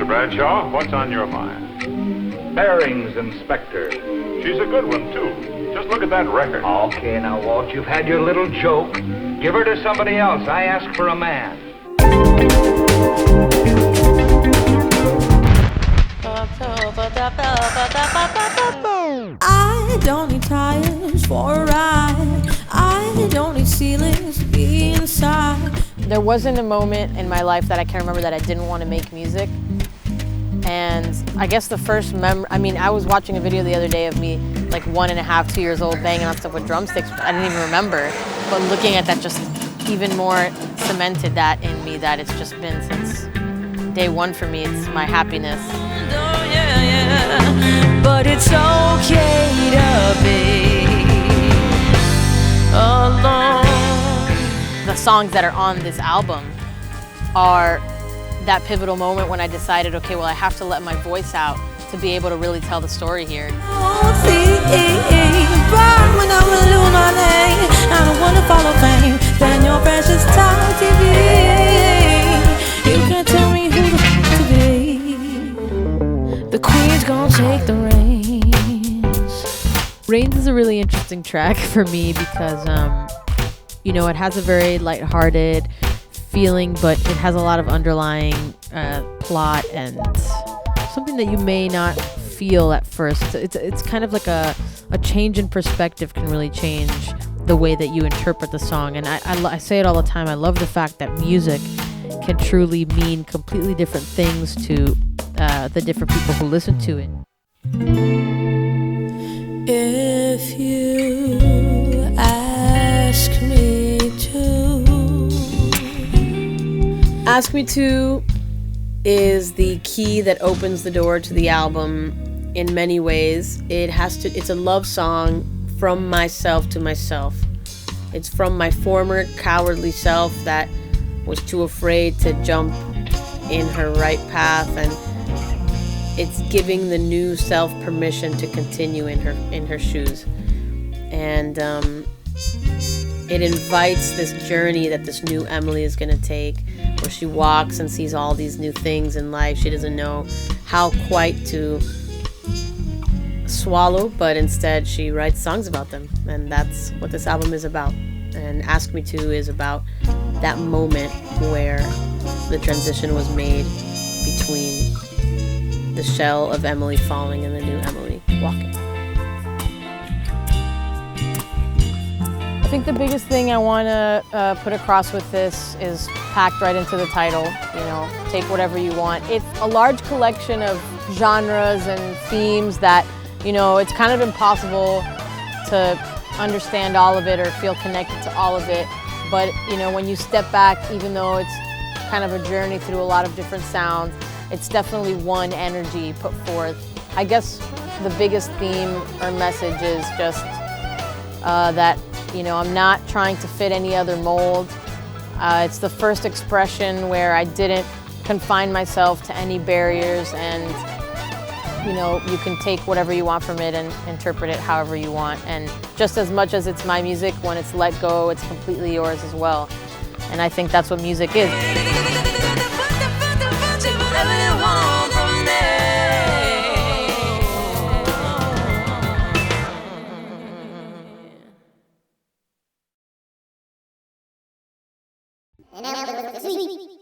Mr. Bradshaw, what's on your mind? Bearings, Inspector. She's a good one, too. Just look at that record. Okay, now, Walt, you've had your little joke. Give her to somebody else. I ask for a man. I don't need tires for a ride. I don't need ceilings to be inside. There wasn't a moment in my life that I can remember that I didn't want to make music. And I guess the first I was watching a video the other day of me, like 1.5, 2 years old, banging on stuff with drumsticks, but I didn't even remember. But looking at that just even more cemented that in me, that it's just been since day one for me. It's my happiness. Oh, yeah, yeah. But it's okay to be alone. The songs that are on this album are that pivotal moment when I decided, okay, well, I have to let my voice out to be able to really tell the story here. But when I will lose my name, I don't want to follow fame. Then your precious time TV. You can't tell me who to be. The queen's gonna take the reins. Reigns is a really interesting track for me because, it has a very lighthearted feeling, but it has a lot of underlying plot and something that you may not feel at first. It's kind of like a change in perspective can really change the way that you interpret the song. And I say it all the time, I love the fact that music can truly mean completely different things to the different people who listen to it. If you ask me to. Ask Me To is the key that opens the door to the album in many ways. It's a love song from myself to myself. It's from my former cowardly self that was too afraid to jump in her right path, and it's giving the new self permission to continue in her shoes. And it invites this journey that this new Emily is going to take, where she walks and sees all these new things in life she doesn't know how quite to swallow, but instead she writes songs about them, and that's what this album is about. And Ask Me To is about that moment where the transition was made between the shell of Emily falling and the new Emily walking. I think the biggest thing I want to put across with this is packed right into the title. Take whatever you want. It's a large collection of genres and themes that, it's kind of impossible to understand all of it or feel connected to all of it. But, when you step back, even though it's kind of a journey through a lot of different sounds, it's definitely one energy put forth. I guess the biggest theme or message is just that, I'm not trying to fit any other mold. It's the first expression where I didn't confine myself to any barriers, and you can take whatever you want from it and interpret it however you want. And just as much as it's my music, when it's let go, it's completely yours as well. And I think that's what music is. And now,